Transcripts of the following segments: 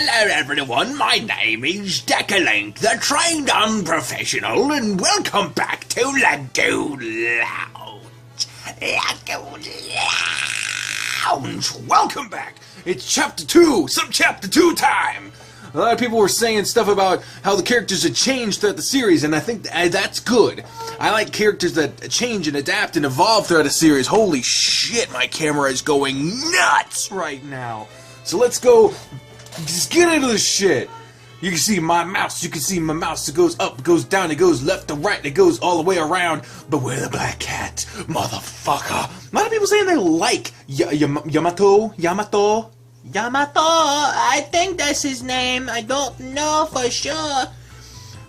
Hello everyone, my name is Decalink, the trained unprofessional, and welcome back to Lagoon Lounge. Lagoon Lounge! Welcome back! It's Chapter 2, Chapter 2 time! A lot of people were saying stuff about how the characters had changed throughout the series, and I think that's good. I like characters that change and adapt and evolve throughout a series. Holy shit, my camera is going nuts right now. So let's go, just get into this shit. You can see my mouse, it goes up, it goes down, it goes left to right, it goes all the way around. But we're the black cat, motherfucker. A lot of people saying they like Yamato. I think that's his name. I don't know for sure.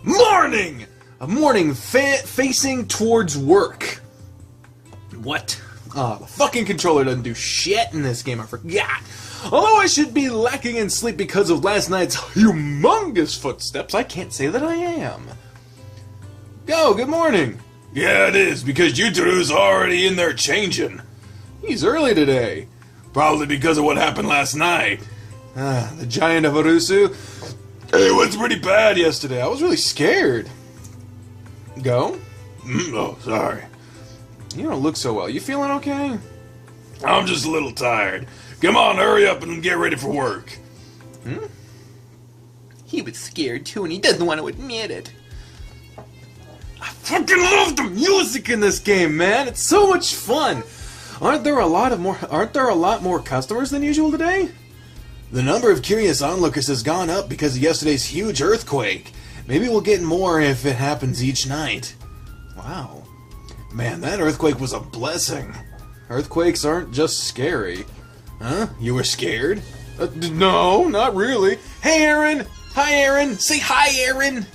Morning! A morning facing towards work. What? The fucking controller doesn't do shit in this game, I forgot. Although I should be lacking in sleep because of last night's humongous footsteps, I can't say that I am. Good morning. Yeah, it is, because Yuteru's already in there changing. He's early today. Probably because of what happened last night. The giant of Arusu. It was pretty bad yesterday. I was really scared. Go? Oh, sorry. You don't look so well. You feeling okay? I'm just a little tired. Come on, hurry up and get ready for work. He was scared too, and he doesn't want to admit it. I fucking love the music in this game, man. It's so much fun. Aren't there a lot more customers than usual today? The number of curious onlookers has gone up because of yesterday's huge earthquake. Maybe we'll get more if it happens each night. Wow. Man, that earthquake was a blessing. Earthquakes aren't just scary. Huh? You were scared? No, not really. Hey, Aaron! Hi, Aaron! Say hi, Aaron!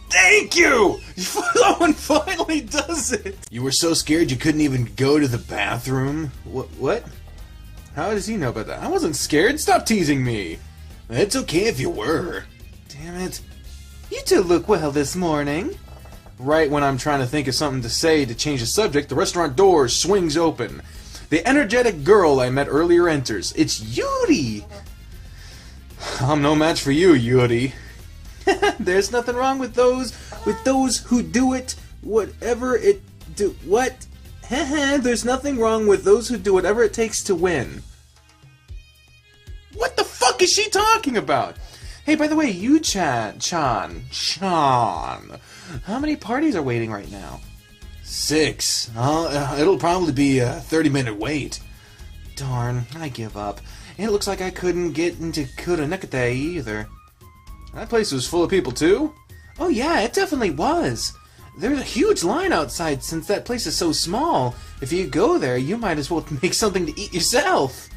Thank you! Someone finally does it! You were so scared you couldn't even go to the bathroom? What? How does he know about that? I wasn't scared. Stop teasing me. It's okay if you were. Damn it. You two look well this morning. Right when I'm trying to think of something to say to change the subject, the restaurant door swings open. The energetic girl I met earlier enters. It's Yuri! I'm no match for you, Yuri. There's nothing wrong with those who do it whatever it do what? There's nothing wrong with those who do whatever it takes to win. What the fuck is she talking about? Hey, by the way, Sean, how many parties are waiting right now? 6. It'll probably be a 30-minute wait. Darn, I give up. It looks like I couldn't get into Kuronekate either. That place was full of people, too? Oh yeah, it definitely was. There's a huge line outside since that place is so small. If you go there, you might as well make something to eat yourself.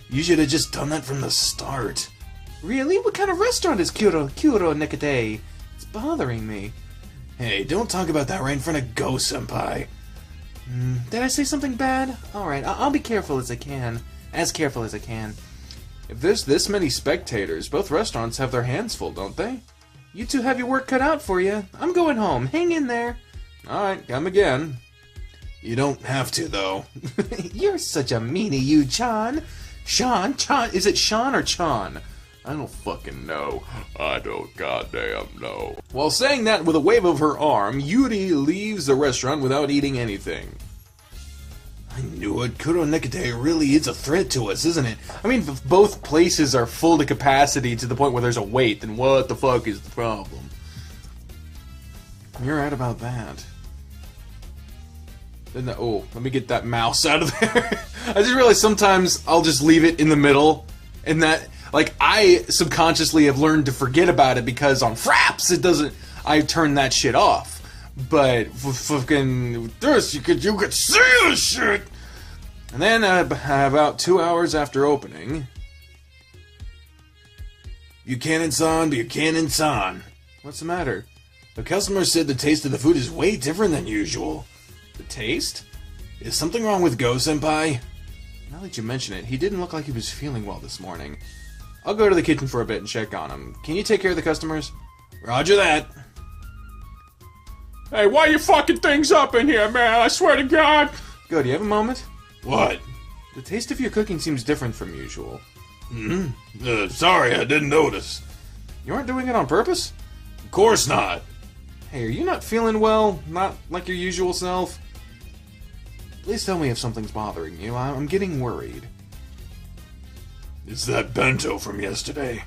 You should have just done that from the start. Really? What kind of restaurant is Kuronekate? It's bothering me. Hey, don't talk about that right in front of Go-senpai. Did I say something bad? Alright, I'll be careful as I can. As careful as I can. If there's this many spectators, both restaurants have their hands full, don't they? You two have your work cut out for you. I'm going home. Hang in there. Alright, come again. You don't have to, though. You're such a meanie, you, Chan. Chan? Is it Sean or Chan? I don't fucking know. I don't goddamn know. While saying that with a wave of her arm, Yuri leaves the restaurant without eating anything. I knew it. Kuronekate really is a threat to us, isn't it? I mean, if both places are full to capacity to the point where there's a wait, then what the fuck is the problem? You're right about that. Oh, let me get that mouse out of there. I just realized sometimes I'll just leave it in the middle, and that... Like, I subconsciously have learned to forget about it because on Fraps, it doesn't... I turn that shit off. But for fucking this, you could see this shit! And then, about 2 hours after opening... Buchanan-san. What's the matter? The customer said the taste of the food is way different than usual. The taste? Is something wrong with Go-senpai? Now that you mention it, he didn't look like he was feeling well this morning. I'll go to the kitchen for a bit and check on him. Can you take care of the customers? Roger that. Hey, why you fucking things up in here, man? I swear to God. Good, you have a moment? What? The taste of your cooking seems different from usual. Sorry, I didn't notice. You aren't doing it on purpose? Of course not. Hey, are you not feeling well? Not like your usual self? Please tell me if something's bothering you. I'm getting worried. It's that bento from yesterday.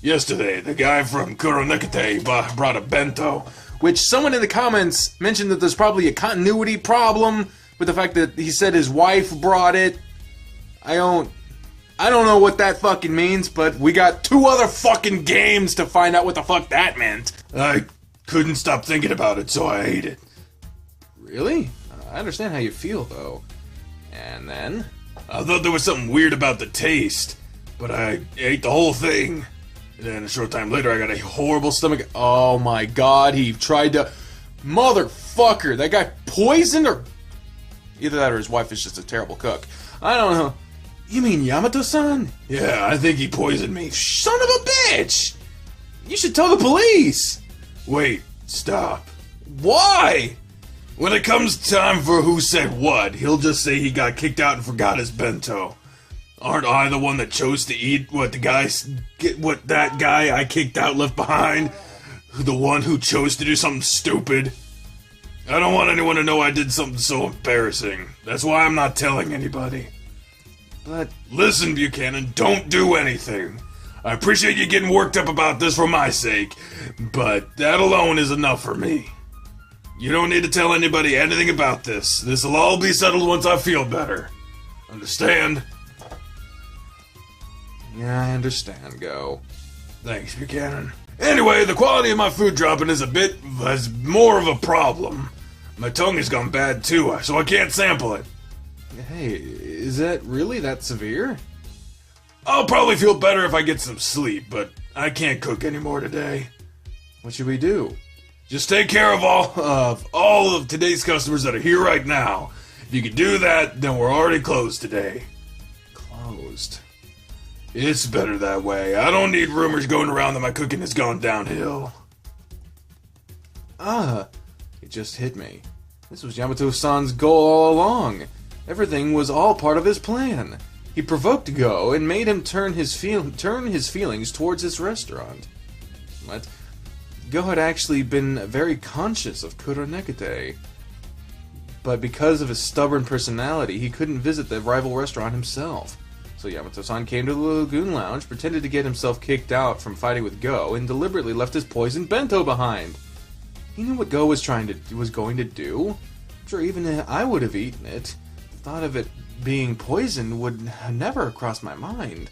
Yesterday, the guy from Kuronekate brought a bento. Which someone in the comments mentioned that there's probably a continuity problem with the fact that he said his wife brought it. I don't know what that fucking means, but we got 2 other fucking games to find out what the fuck that meant. I couldn't stop thinking about it, so I ate it. Really? I understand how you feel, though. And then? I thought there was something weird about the taste, but I ate the whole thing. And then a short time later, I got a horrible stomach. Oh my god, he tried to... Motherfucker, that guy poisoned or... Either that or his wife is just a terrible cook. I don't know. You mean Yamato-san? Yeah, I think he poisoned me. Son of a bitch! You should tell the police! Wait, stop. Why? When it comes time for who said what, he'll just say he got kicked out and forgot his bento. Aren't I the one that chose to eat what that guy I kicked out left behind? The one who chose to do something stupid? I don't want anyone to know I did something so embarrassing. That's why I'm not telling anybody. But... Listen, Buchanan, don't do anything. I appreciate you getting worked up about this for my sake, but that alone is enough for me. You don't need to tell anybody anything about this. This'll all be settled once I feel better. Understand? Yeah, I understand, Go. Thanks, Buchanan. Anyway, the quality of my food dropping is more of a problem. My tongue has gone bad too, so I can't sample it. Hey, is that really that severe? I'll probably feel better if I get some sleep, but I can't cook anymore today. What should we do? Just take care of all of today's customers that are here right now. If you could do that, then we're already closed today. Closed? It's better that way. I don't need rumors going around that my cooking has gone downhill. It just hit me. This was Yamato-san's goal all along. Everything was all part of his plan. He provoked Go and made him turn his feelings towards his restaurant. What? Go had actually been very conscious of Kuronekate. But because of his stubborn personality, he couldn't visit the rival restaurant himself. So Yamato-san came to the Lagoon Lounge, pretended to get himself kicked out from fighting with Go, and deliberately left his poisoned bento behind. He knew what Go was going to do. I'm sure even I would have eaten it. The thought of it being poisoned would never have crossed my mind.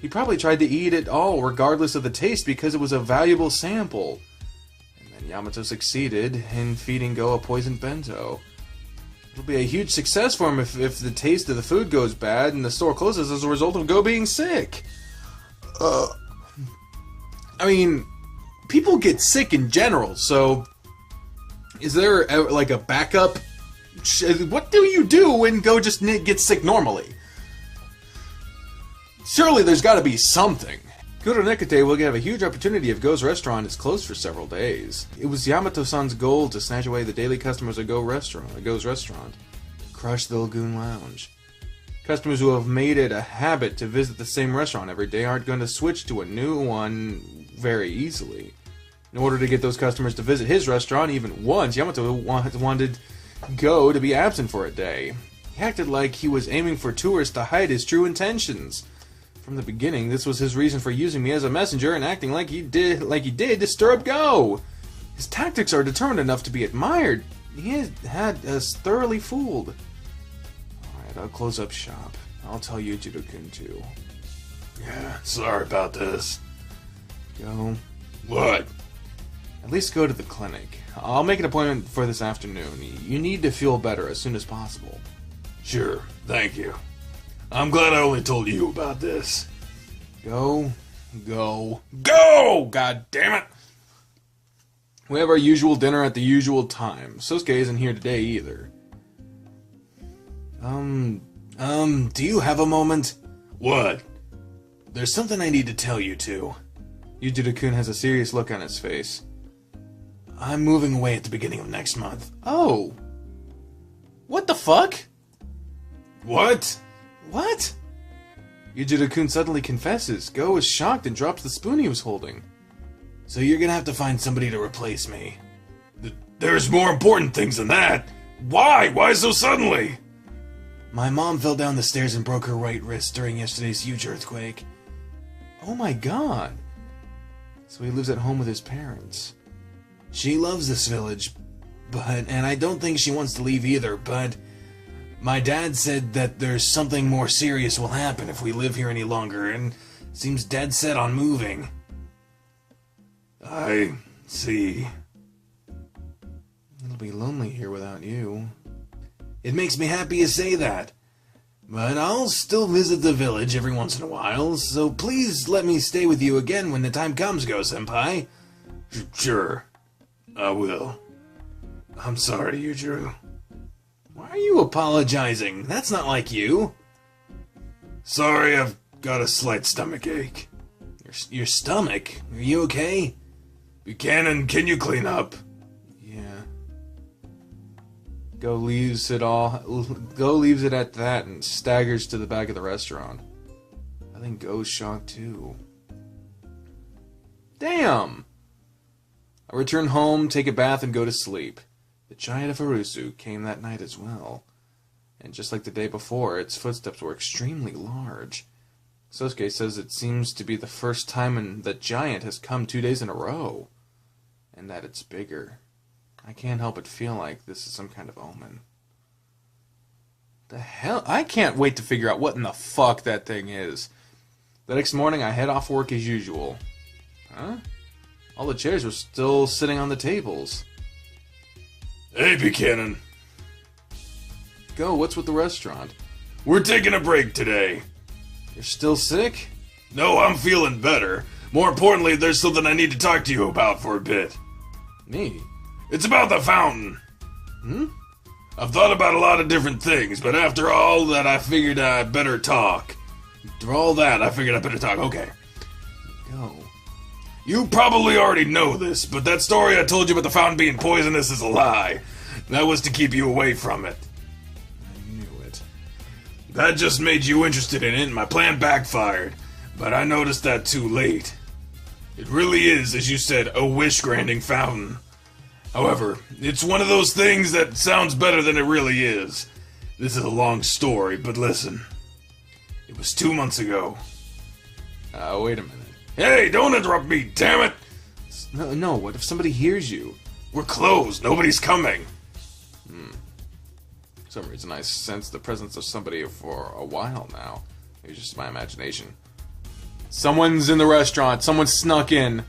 He probably tried to eat it all, regardless of the taste, because it was a valuable sample. And then Yamato succeeded in feeding Go a poisoned bento. It'll be a huge success for him if the taste of the food goes bad and the store closes as a result of Go being sick. I mean, people get sick in general, so is there like a backup? What do you do when Go just gets sick normally? Surely there's got to be something. Kuronekate will have a huge opportunity if Go's restaurant is closed for several days. It was Yamato-san's goal to snatch away the daily customers of Go's restaurant, crush the Lagoon Lounge. Customers who have made it a habit to visit the same restaurant every day aren't going to switch to a new one very easily. In order to get those customers to visit his restaurant even once, Yamato wanted Go to be absent for a day. He acted like he was aiming for tourists to hide his true intentions. From the beginning, this was his reason for using me as a messenger and acting like he did to stir up Go. His tactics are determined enough to be admired. He had us thoroughly fooled. Alright, I'll close up shop. I'll tell you Judo-kun too. Yeah, sorry about this. Go. What? At least go to the clinic. I'll make an appointment for this afternoon. You need to feel better as soon as possible. Sure, thank you. I'm glad I only told you about this. Go. God damn it! We have our usual dinner at the usual time. Sosuke isn't here today either. Do you have a moment? What? There's something I need to tell you two. Yujido-kun has a serious look on his face. I'm moving away at the beginning of next month. Oh. What the fuck? What? What? Yujiro-kun suddenly confesses. Go is shocked and drops the spoon he was holding. So you're gonna have to find somebody to replace me. There's more important things than that. Why? Why so suddenly? My mom fell down the stairs and broke her right wrist during yesterday's huge earthquake. Oh my god. So he lives at home with his parents. She loves this village, and I don't think she wants to leave either, but my dad said that there's something more serious will happen if we live here any longer, and seems dead set on moving. I see. It'll be lonely here without you. It makes me happy to say that. But I'll still visit the village every once in a while, so please let me stay with you again when the time comes, Go-senpai. Sure, I will. I'm sorry, Yujiro. Why are you apologizing? That's not like you. Sorry, I've got a slight stomach ache. Your stomach? Are you okay? Buchanan, can you clean up? Yeah. Go leaves it at that and staggers to the back of the restaurant. I think Go's shocked too. Damn! I return home, take a bath, and go to sleep. The giant of Arusu came that night as well. And just like the day before, its footsteps were extremely large. Sosuke says it seems to be the first time that giant has come 2 days in a row. And that it's bigger. I can't help but feel like this is some kind of omen. The hell? I can't wait to figure out what in the fuck that thing is. The next morning, I head off work as usual. Huh? All the chairs were still sitting on the tables. Hey, Buchanan. Go, what's with the restaurant? We're taking a break today. You're still sick? No, I'm feeling better. More importantly, there's something I need to talk to you about for a bit. Me? It's about the fountain. Hmm? I've thought about a lot of different things, but after all that, I figured I'd better talk. After all that, I figured I'd better talk. Okay. Go. You probably already know this, but that story I told you about the fountain being poisonous is a lie. That was to keep you away from it. I knew it. That just made you interested in it, and my plan backfired. But I noticed that too late. It really is, as you said, a wish-granting fountain. However, it's one of those things that sounds better than it really is. This is a long story, but listen. It was 2 months ago. Wait a minute. Hey, don't interrupt me, damn it! No, what if somebody hears you? We're closed, nobody's coming. For some reason, I sense the presence of somebody for a while now. It's just my imagination. Someone's in the restaurant. Someone snuck in.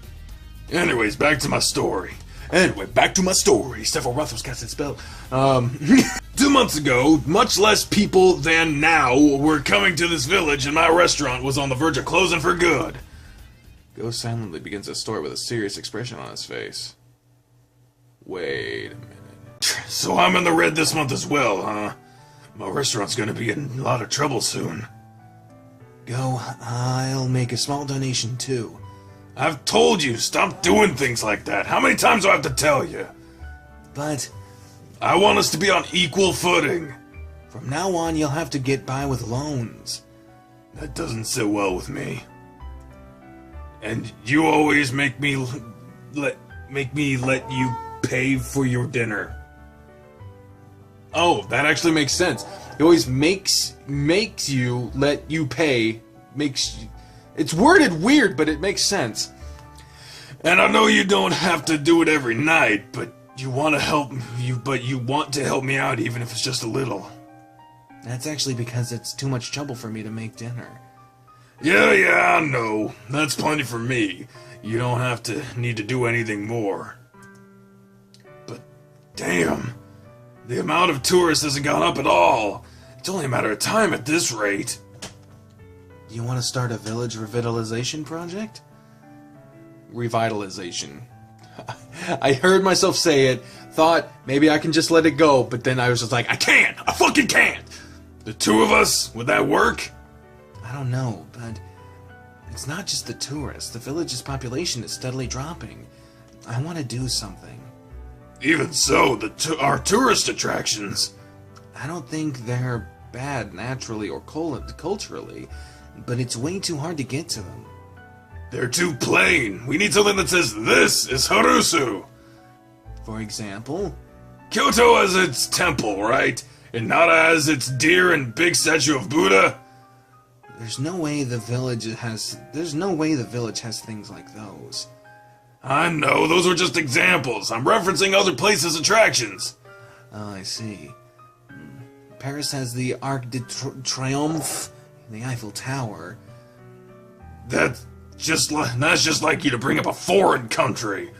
Anyways, back to my story. Several Ruffles cast its spell. 2 months ago, much less people than now were coming to this village, and my restaurant was on the verge of closing for good. Go silently begins his story with a serious expression on his face. Wait a minute. So I'm in the red this month as well, huh? My restaurant's gonna be in a lot of trouble soon. Go, I'll make a small donation too. I've told you, stop doing things like that. How many times do I have to tell you? But I want us to be on equal footing. From now on, you'll have to get by with loans. That doesn't sit well with me. And you always make me let you pay for your dinner. Oh, that actually makes sense. He always makes you let you pay. It's worded weird, but it makes sense. And I know you don't have to do it every night, but you want to help me out even if it's just a little. That's actually because it's too much trouble for me to make dinner. Yeah, I know. That's plenty for me. You don't need to do anything more. But damn, the amount of tourists hasn't gone up at all. It's only a matter of time at this rate. You want to start a village revitalization project? Revitalization. I heard myself say it, thought maybe I can just let it go, but then I was just like, I can't! I fucking can't! The two of us? Would that work? I don't know, but it's not just the tourists. The village's population is steadily dropping. I want to do something. Even so, our tourist attractions... I don't think they're bad naturally or culturally. but it's way too hard to get to them. They're too plain. We need something that says, "This is Harusu." For example? Kyoto has its temple, right? And Nara has its deer and big statue of Buddha? There's no way the village has things like those. I know, those were just examples. I'm referencing other places' attractions. Oh, I see. Paris has the Arc de Triomphe, the Eiffel Tower. That's just like you to bring up a foreign country.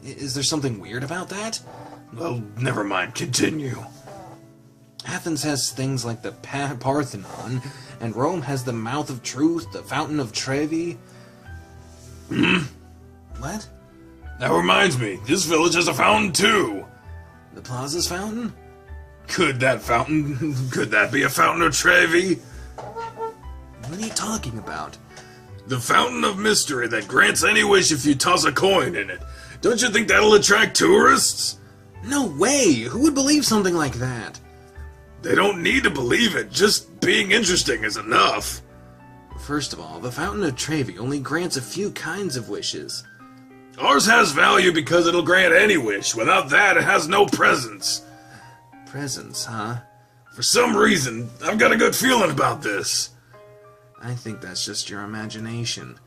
Is there something weird about that? Well, never mind. Continue. Athens has things like the Parthenon, and Rome has the Mouth of Truth, the Fountain of Trevi. What? That reminds me, this village has a fountain too. The Plaza's fountain? Could that be a Fountain of Trevi? What are you talking about? The Fountain of Mystery that grants any wish if you toss a coin in it. Don't you think that'll attract tourists? No way! Who would believe something like that? They don't need to believe it, just being interesting is enough. First of all, the Fountain of Trevi only grants a few kinds of wishes. Ours has value because it'll grant any wish. Without that, it has no presence. Presents, huh? For some reason, I've got a good feeling about this. I think that's just your imagination.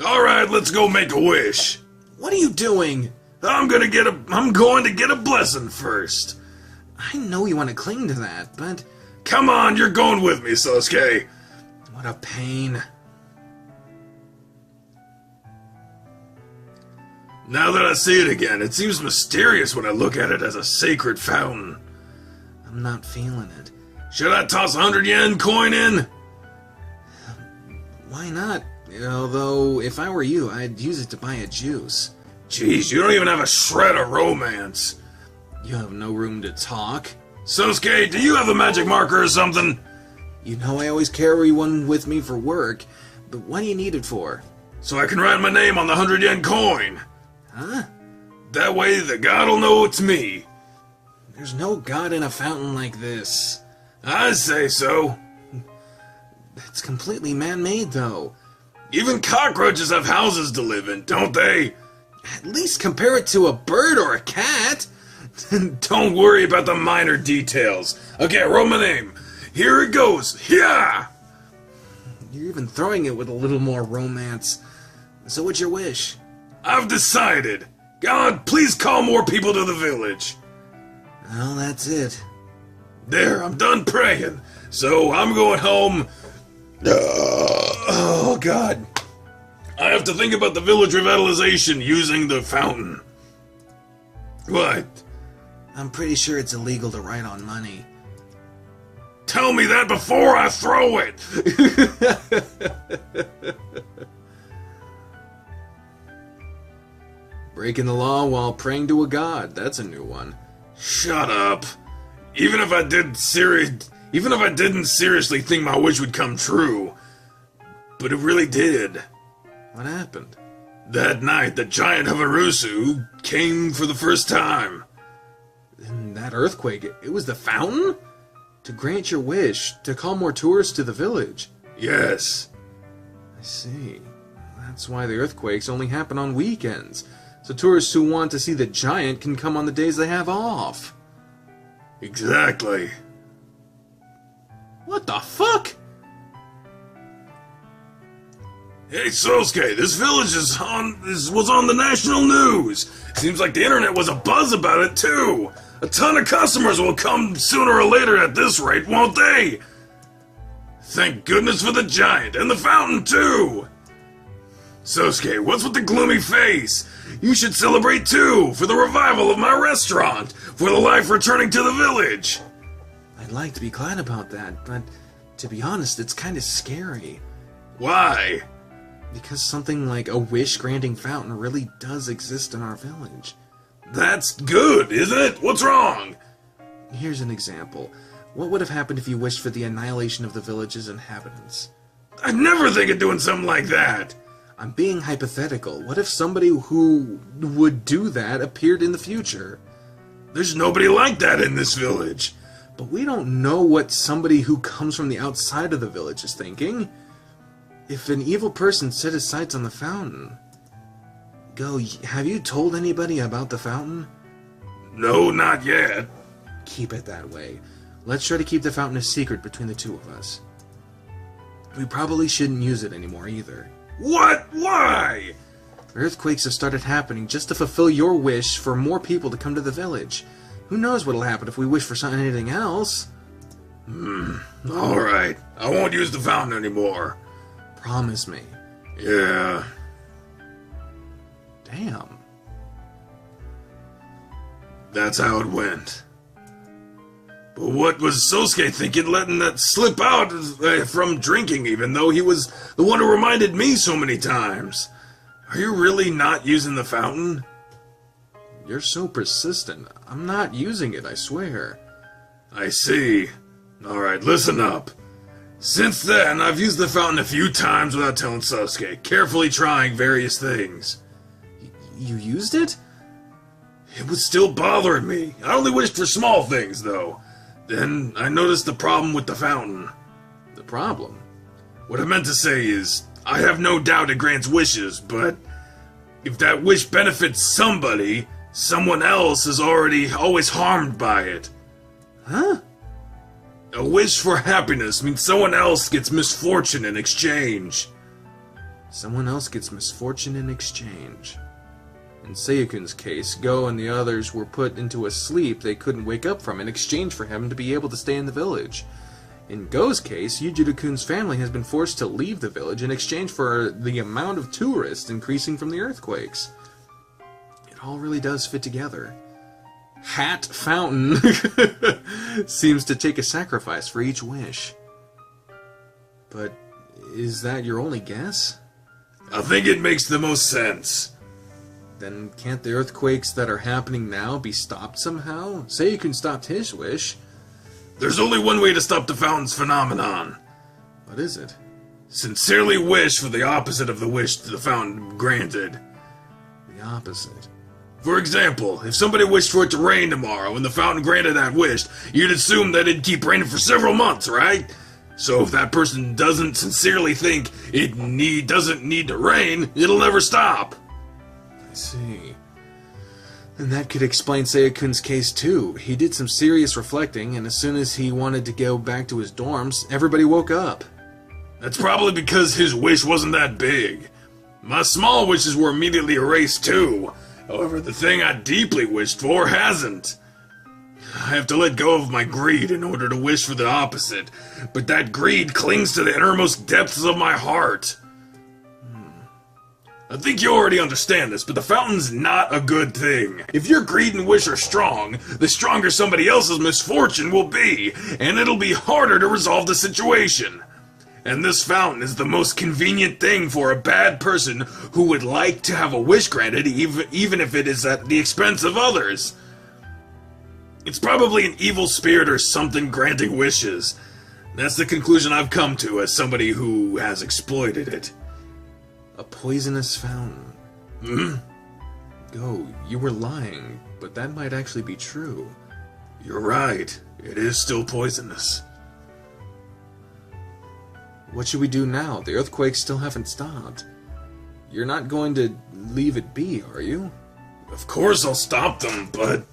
Alright, let's go make a wish. What are you doing? I'm going to get a blessing first. I know you want to cling to that, but... Come on, you're going with me, Sosuke. What a pain. Now that I see it again, it seems mysterious when I look at it as a sacred fountain. I'm not feeling it. Should I toss a 100 yen coin in? Why not? Although, if I were you, I'd use it to buy a juice. Jeez, you don't even have a shred of romance. You have no room to talk. Sosuke, do you have a magic marker or something? You know I always carry one with me for work, but what do you need it for? So I can write my name on the 100 yen coin. Huh? That way the god'll know it's me. There's no god in a fountain like this. I say so. It's completely man-made, though. Even cockroaches have houses to live in, don't they? At least compare it to a bird or a cat. Don't worry about the minor details. Okay, wrote my name. Here it goes. Yeah! You're even throwing it with a little more romance. So what's your wish? I've decided. God, please call more people to the village. Well, that's it. There, I'm done praying. So I'm going home. Oh, God. I have to think about the village revitalization using the fountain. What? I'm pretty sure it's illegal to write on money. Tell me that before I throw it! Breaking the law while praying to a god. That's a new one. Shut up. Even if I didn't seriously think my wish would come true. But it really did. What happened? That night, the giant Havarusu came for the first time. In that earthquake, it was the fountain? To grant your wish, to call more tourists to the village. Yes. I see. That's why the earthquakes only happen on weekends. So tourists who want to see the giant can come on the days they have off. Exactly. What the fuck? Hey Sosuke, this village was on the national news. Seems like the internet was abuzz about it too. A ton of customers will come sooner or later at this rate, won't they? Thank goodness for the giant and the fountain too. Sosuke, what's with the gloomy face? You should celebrate too, for the revival of my restaurant, for the life returning to the village. I'd like to be glad about that, but to be honest, it's kind of scary. Why? Because something like a wish-granting fountain really does exist in our village. That's good, isn't it? What's wrong? Here's an example. What would have happened if you wished for the annihilation of the village's inhabitants? I'd never think of doing something like that. I'm being hypothetical. What if somebody who would do that appeared in the future? There's nobody like that in this village. But we don't know what somebody who comes from the outside of the village is thinking. If an evil person set his sights on the fountain... Go, have you told anybody about the fountain? No, not yet. Keep it that way. Let's try to keep the fountain a secret between the two of us. We probably shouldn't use it anymore either. What? Why? Earthquakes have started happening just to fulfill your wish for more people to come to the village. Who knows what'll happen if we wish for anything else? Alright. I won't use the fountain anymore. Promise me. Yeah. Damn. That's how it went. But what was Sosuke thinking letting that slip out from drinking, even though he was the one who reminded me so many times? Are you really not using the fountain? You're so persistent. I'm not using it, I swear. I see. Alright, listen up. Since then, I've used the fountain a few times without telling Sasuke, carefully trying various things. You used it? It was still bothering me. I only wished for small things, though. Then I noticed the problem with the fountain. The problem? What I meant to say is, I have no doubt it grants wishes, but if that wish benefits somebody, someone else is always harmed by it. Huh? A wish for happiness means someone else gets misfortune in exchange. Someone else gets misfortune in exchange. In Seiyukun's case, Go and the others were put into a sleep they couldn't wake up from in exchange for him to be able to stay in the village. In Go's case, Yujiro-kun's family has been forced to leave the village in exchange for the amount of tourists increasing from the earthquakes. It all really does fit together. Hat Fountain seems to take a sacrifice for each wish. But is that your only guess? I think it makes the most sense. Then can't the earthquakes that are happening now be stopped somehow? Seiyukun stopped his wish. There's only one way to stop the fountain's phenomenon. What is it? Sincerely wish for the opposite of the wish the fountain granted. The opposite. For example, if somebody wished for it to rain tomorrow and the fountain granted that wish, you'd assume that it'd keep raining for several months, right? So if that person doesn't sincerely think it doesn't need to rain, it'll never stop. I see. And that could explain Seiyukun's case too. He did some serious reflecting, and as soon as he wanted to go back to his dorms, everybody woke up. That's probably because his wish wasn't that big. My small wishes were immediately erased too. However, the thing I deeply wished for hasn't. I have to let go of my greed in order to wish for the opposite, but that greed clings to the innermost depths of my heart. I think you already understand this, but the fountain's not a good thing. If your greed and wish are strong, the stronger somebody else's misfortune will be, and it'll be harder to resolve the situation. And this fountain is the most convenient thing for a bad person who would like to have a wish granted, even if it is at the expense of others. It's probably an evil spirit or something granting wishes. That's the conclusion I've come to as somebody who has exploited it. A poisonous fountain. Go, you were lying, but that might actually be true. You're right. It is still poisonous. What should we do now? The earthquakes still haven't stopped. You're not going to leave it be, are you? Of course I'll stop them, but...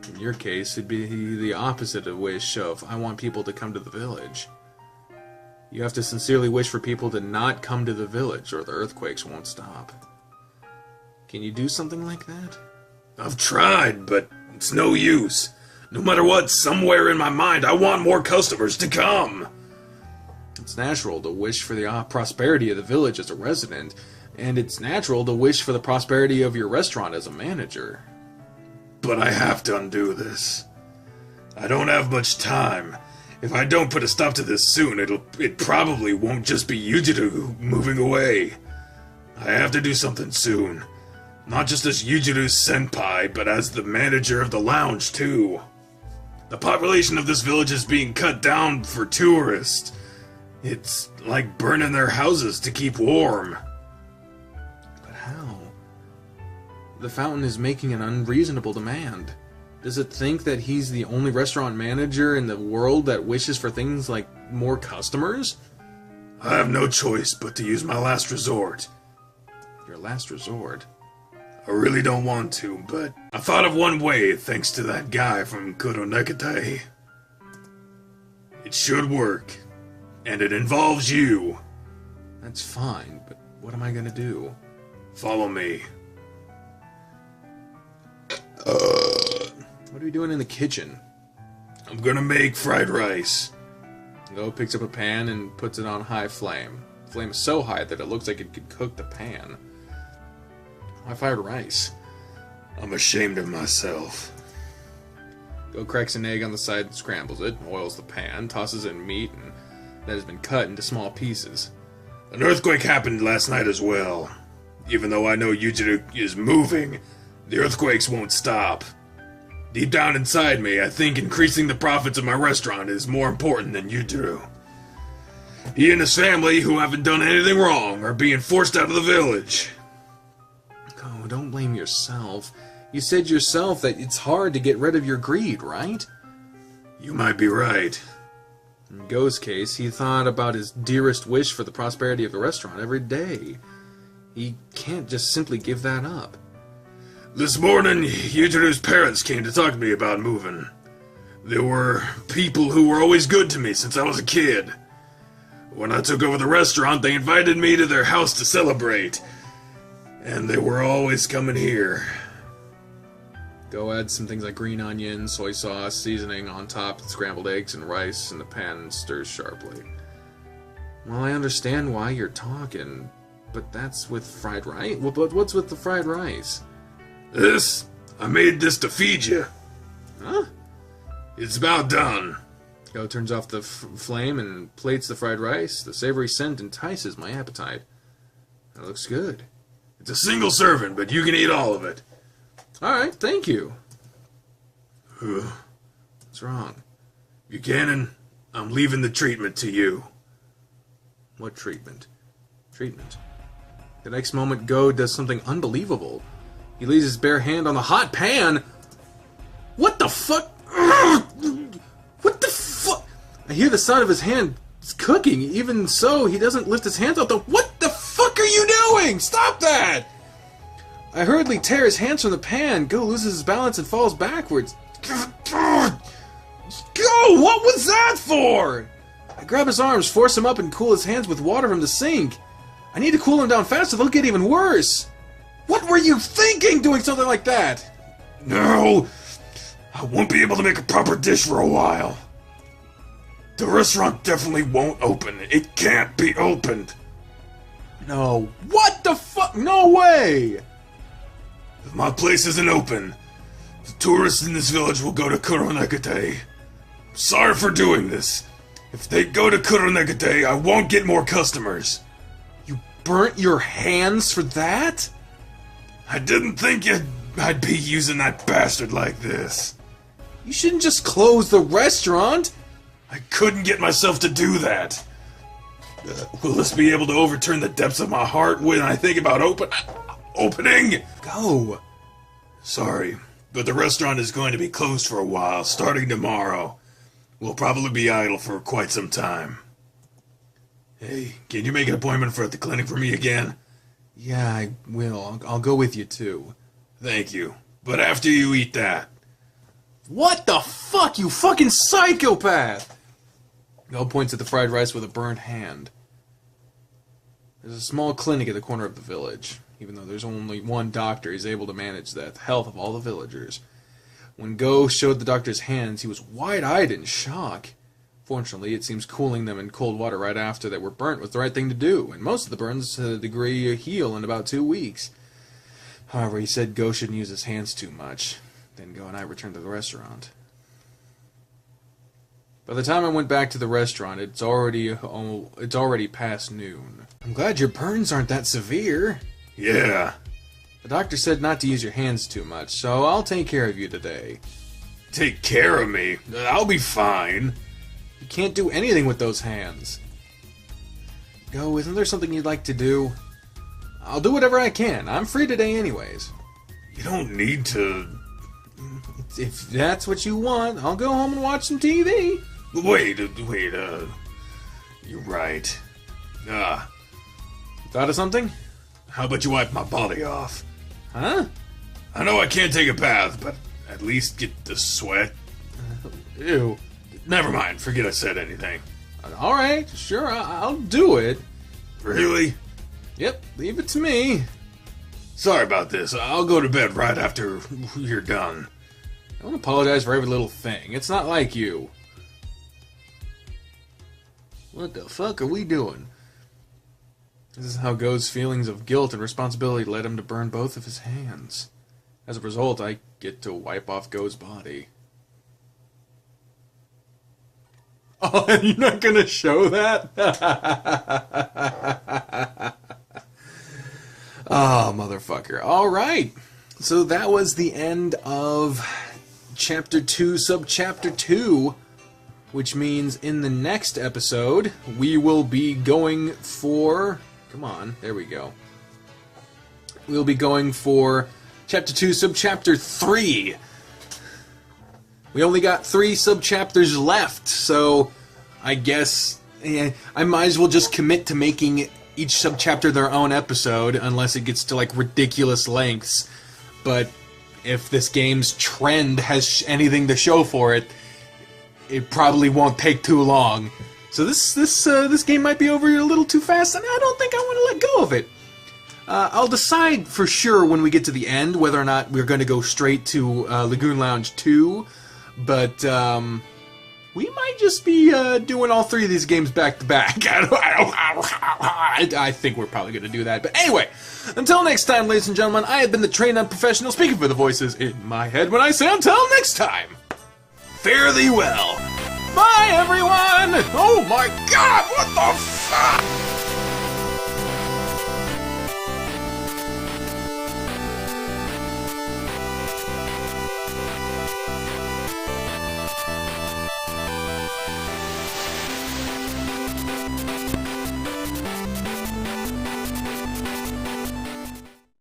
In your case, it'd be the opposite of wish of, I want people to come to the village. You have to sincerely wish for people to not come to the village, or the earthquakes won't stop. Can you do something like that? I've tried, but it's no use. No matter what, somewhere in my mind, I want more customers to come. It's natural to wish for the prosperity of the village as a resident, and it's natural to wish for the prosperity of your restaurant as a manager. But I have to undo this. I don't have much time. If I don't put a stop to this soon, it probably won't just be Yujiro moving away. I have to do something soon. Not just as Yujiro's senpai, but as the manager of the lounge, too. The population of this village is being cut down for tourists. It's like burning their houses to keep warm. But how? The fountain is making an unreasonable demand. Does it think that he's the only restaurant manager in the world that wishes for things like more customers? I have no choice but to use my last resort. Your last resort? I really don't want to, but I thought of one way thanks to that guy from Kuronekate. It should work, and it involves you. That's fine, but what am I gonna do? Follow me. What are we doing in the kitchen? I'm gonna make fried rice. Go picks up a pan and puts it on high flame. The flame is so high that it looks like it could cook the pan. Why fried rice? I'm ashamed of myself. Go cracks an egg on the side and scrambles it, oils the pan, tosses in meat and that has been cut into small pieces. An earthquake happened last night as well. Even though I know Yujiro is moving, the earthquakes won't stop. Deep down inside me, I think increasing the profits of my restaurant is more important than Yujiro. He and his family, who haven't done anything wrong, are being forced out of the village. Oh, don't blame yourself. You said yourself that it's hard to get rid of your greed, right? You might be right. In Go's case, he thought about his dearest wish for the prosperity of the restaurant every day. He can't just simply give that up. This morning, Yujiro's parents came to talk to me about moving. There were people who were always good to me since I was a kid. When I took over the restaurant, they invited me to their house to celebrate. And they were always coming here. Go add some things like green onion, soy sauce, seasoning on top, scrambled eggs and rice in the pan and stir sharply. Well, I understand why you're talking, but that's with fried rice? Well, but what's with the fried rice? I made this to feed you. Huh? It's about done. Go turns off the flame and plates the fried rice. The savory scent entices my appetite. That looks good. It's a single serving, but you can eat all of it. Alright, thank you. What's wrong? Buchanan, I'm leaving the treatment to you. What treatment? Treatment. The next moment, Go does something unbelievable. He lays his bare hand on the hot pan. What the fuck? What the fuck? I hear the sound of his hand cooking. Even so, he doesn't lift his hands off the... What the fuck are you doing? Stop that! I hurriedly tear his hands from the pan. Go loses his balance and falls backwards. Go! What was that for? I grab his arms, force him up, and cool his hands with water from the sink. I need to cool him down faster, they'll get even worse. What were you thinking doing something like that? No! I won't be able to make a proper dish for a while. The restaurant definitely won't open. It can't be opened. No. What the fuck? No way! If my place isn't open, the tourists in this village will go to Kuronekate. Sorry for doing this. If they go to Kuronekate, I won't get more customers. You burnt your hands for that? I didn't think I'd be using that bastard like this. You shouldn't just close the restaurant. I couldn't get myself to do that. Will this be able to overturn the depths of my heart when I think about opening? Go. Sorry, but the restaurant is going to be closed for a while, starting tomorrow. We'll probably be idle for quite some time. Hey, can you make an appointment for at the clinic for me again? Yeah, I will. I'll go with you, too. Thank you. But after you eat that. What the fuck, you fucking psychopath! Go points at the fried rice with a burnt hand. There's a small clinic at the corner of the village. Even though there's only one doctor, he's able to manage the health of all the villagers. When Go showed the doctor's hands, he was wide-eyed in shock. Fortunately, it seems cooling them in cold water right after they were burnt was the right thing to do, and most of the burns to the degree heal in about 2 weeks. However, he said Go shouldn't use his hands too much. Then Go and I returned to the restaurant. By the time I went back to the restaurant, it's already past noon. I'm glad your burns aren't that severe. Yeah. The doctor said not to use your hands too much, so I'll take care of you today. Take care of me? I'll be fine. You can't do anything with those hands. Go, isn't there something you'd like to do? I'll do whatever I can. I'm free today anyways. You don't need to... If that's what you want, I'll go home and watch some TV. Wait, you're right. Thought of something? How about you wipe my body off? Huh? I know I can't take a bath, but at least get the sweat. Ew. Never mind, forget I said anything. Alright, sure, I'll do it. Really? Yep, leave it to me. Sorry about this. I'll go to bed right after you're done. Don't apologize for every little thing. It's not like you. What the fuck are we doing? This is how Go's feelings of guilt and responsibility led him to burn both of his hands. As a result, I get to wipe off Go's body. Oh, you're not gonna show that? Oh, motherfucker. Alright. So that was the end of Chapter 2, Subchapter 2. Which means in the next episode, we will be going for... Come on, there we go. We'll be going for Chapter 2, Subchapter 3. We only got 3 subchapters left, so I guess I might as well just commit to making each subchapter their own episode, unless it gets to like ridiculous lengths. But if this game's trend has anything to show for it, it probably won't take too long. So this game might be over a little too fast, and I don't think I want to let go of it. I'll decide for sure when we get to the end whether or not we're going to go straight to Lagoon Lounge 2, but we might just be doing all 3 of these games back to back. I think we're probably going to do that. But anyway, until next time, ladies and gentlemen, I have been the trained unprofessional speaking for the voices in my head when I say until next time. Fare thee well. Bye, everyone! Oh my god, what the fuck?